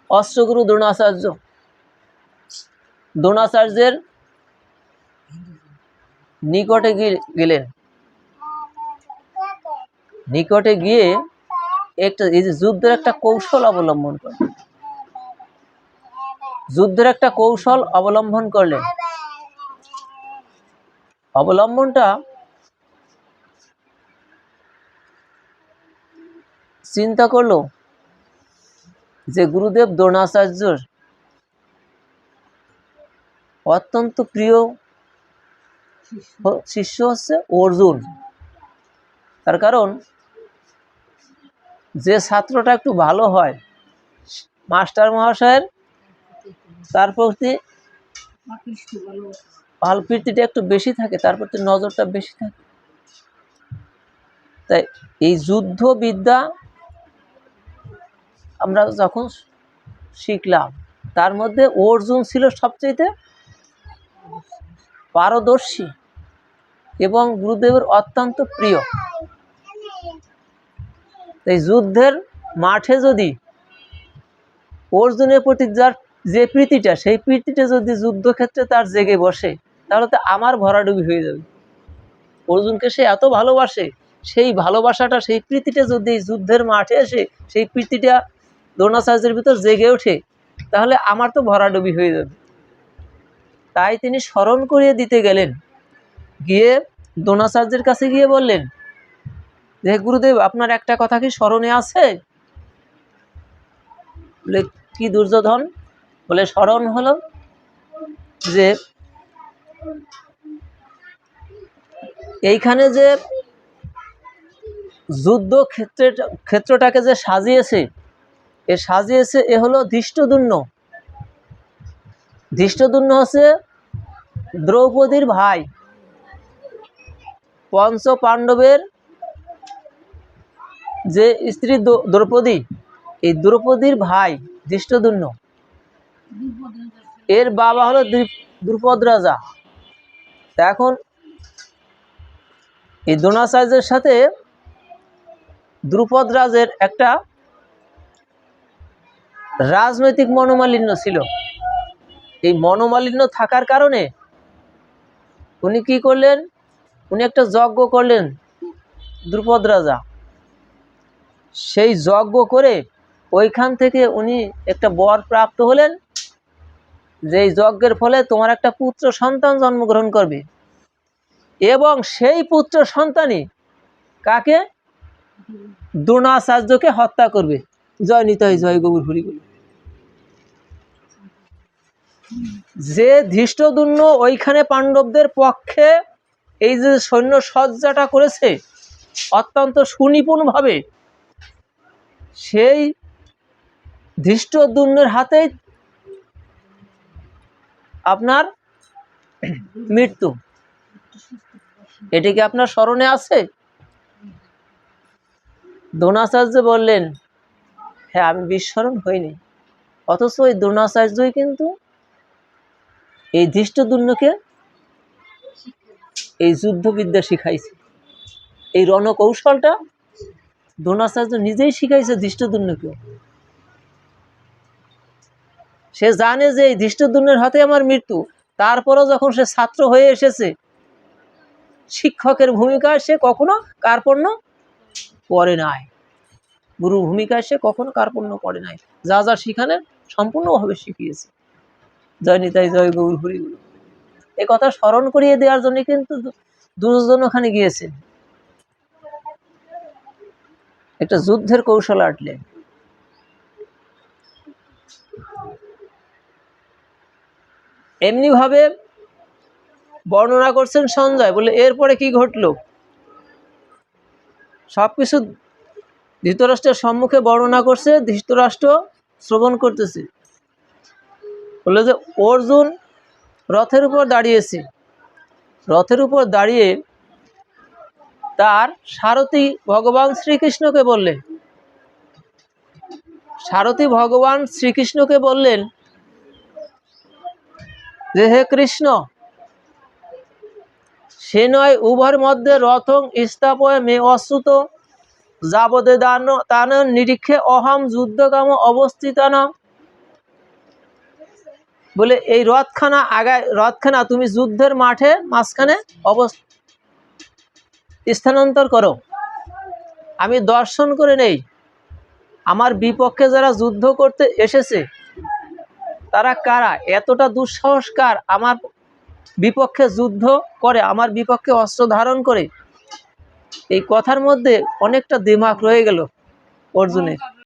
অস্ত্রগুরু দ্রোণাচার্য। দ্রোণাচার্যের নিকটে গেলেন। নিকটে গিয়ে এই যে যুদ্ধের একটা কৌশল অবলম্বন করলেন। যুদ্ধের একটা কৌশল অবলম্বন করলেন। অবলম্বনটা চিন্তা করলো যে গুরুদেব দ্রোণাচার্যর অত্যন্ত প্রিয় শিষ্য হচ্ছে অর্জুন। তার কারণ যে ছাত্রটা একটু ভালো হয়, মাস্টার মহাশয়ের তার প্রতি ভালো প্রীতিটা একটু বেশি থাকে, তার প্রতি নজরটা বেশি থাকে। তাই এই যুদ্ধ বিদ্যা আমরা যখন শিখলাম, তার মধ্যে অর্জুন ছিল সবচেয়ে পারদর্শী এবং গুরুদেবের অত্যন্ত প্রিয়। এই যুদ্ধের মাঠে যদি অর্জুনের প্রতি যার যে প্রীতিটা, সেই প্রীতিটা যদি যুদ্ধক্ষেত্রে তার জেগে বসে, তাহলে তো আমার ভরাডুবি হয়ে যাবে। অর্জুনকে সে এত ভালোবাসে, সেই ভালোবাসাটা, সেই প্রীতিটা যদি যুদ্ধের মাঠে এসে সেই প্রীতিটা দ্রোণাচার্যের ভিতর জেগে ওঠে, তাহলে আমার তো ভরাডুবি হয়ে যাবে। তাই তিনি স্মরণ করিয়ে দিতে গেলেন। গিয়ে দ্রোণাচার্যের কাছে গিয়ে বললেন যে গুরুদেব, আপনার একটা কথা কি স্মরণে আছে? বলে কি দুর্যোধন? বলে স্মরণ হলো যে এইখানে যে যুদ্ধ ক্ষেত্রটাকে যে সাজিয়েছে, এ হলো ধৃষ্টদ্যুম্ন। ধৃষ্টদ্যুম্ন হচ্ছে দ্রৌপদীর ভাই, পঞ্চ পাণ্ডবের যে স্ত্রী দ্রৌপদী, এই দ্রৌপদীর ভাই ধৃষ্টদ্যুম্ন। এর বাবা হলো দ্রুপদ রাজা। এখন এই দ্রোণাচার্যের সাথে দ্রুপদ রাজের একটা রাজনৈতিক মনোমালিন্য ছিল। এই মনোমালিন্য থাকার কারণে উনি কি করলেন? উনি একটা যজ্ঞ করলেন দ্রুপদ রাজা। সেই যজ্ঞ করে ওইখান থেকে উনি একটা বর প্রাপ্ত হলেন যে এই যজ্ঞের ফলে তোমার একটা পুত্র সন্তান জন্মগ্রহণ করবে, এবং সেই পুত্র সন্তানই কাকে? দ্রোণাচার্যকে হত্যা করবে। জয় নিতাই, জয় গৌর হরি বল। যে ধৃষ্টদ্যুম্ন ওইখানে পাণ্ডবদের পক্ষে এই যে সৈন্য সজ্জাটা করেছে অত্যন্ত সুনিপুণভাবে, সেই ধৃষ্টদ্যুম্নের হাতেই আপনার মৃত্যু। এটি কি আপনার স্মরণে আছে? দ্রোণাচার্য বললেন, হ্যাঁ, আমি বিস্মরণ হইনি। অথচ ওই দ্রোণাচার্যই কিন্তু এই ধৃষ্টদ্যুম্নকে এই যুদ্ধবিদ্যা শিখাইছে। এই রণকৌশলটা দ্রোণাচার্য নিজেই শিখাইছে ধৃষ্টদ্যুম্নকে। সে জানে যে এই ধৃষ্টদ্যুম্নের হাতে আমার মৃত্যু, তারপরও যখন সে ছাত্র হয়ে এসেছে, শিক্ষকের ভূমিকায় সে কখনো কার্পণ্য করে নাই। গুরু ভূমিকায় সে কখনো কার্পণ্য করে নাই। যা যা শিখানেন সম্পূর্ণভাবে শিখিয়েছে। জয় নিতাই, জয় গৌর হরি বল। এ কথা স্মরণ করিয়ে দেওয়ার জন্য কিন্তু দুর্যোধন ওখানে গিয়েছেন, একটা যুদ্ধের কৌশল আটলেন। এমনি ভাবে বর্ণনা করছেন সঞ্জয়, বলে এরপরে কি ঘটলো সবকিছু ধৃতরাষ্ট্রের সম্মুখে বর্ণনা করছে। ধৃতরাষ্ট্র শ্রবণ করতেছে। বলে যে অর্জুন রথের উপর দাঁড়িয়েছে। রথের উপর দাঁড়িয়ে তার সারথি ভগবান শ্রীকৃষ্ণকে বললেন, সারথি ভগবান শ্রীকৃষ্ণকে বললেন যে হে কৃষ্ণ, সে নয় উভয়ের মধ্যে রথং স্থাপয় মে অশ্রুত যাবদে দান তান নিরীক্ষে অহম যুদ্ধকাম অবস্থিতান বলে এই রথখানা আগায়, রথখানা তুমি যুদ্ধের মাঠে মাঝখানে স্থানান্তর করো, আমি দর্শন করে নেই আমার বিপক্ষে যারা যুদ্ধ করতে এসেছে তারা কারা, এতটা দুঃসাহসকার আমার বিপক্ষে যুদ্ধ করে, আমার বিপক্ষে অস্ত্র ধারণ করে। এই কথার মধ্যে অনেকটা দিমাগ রয়ে গেল অর্জুনের।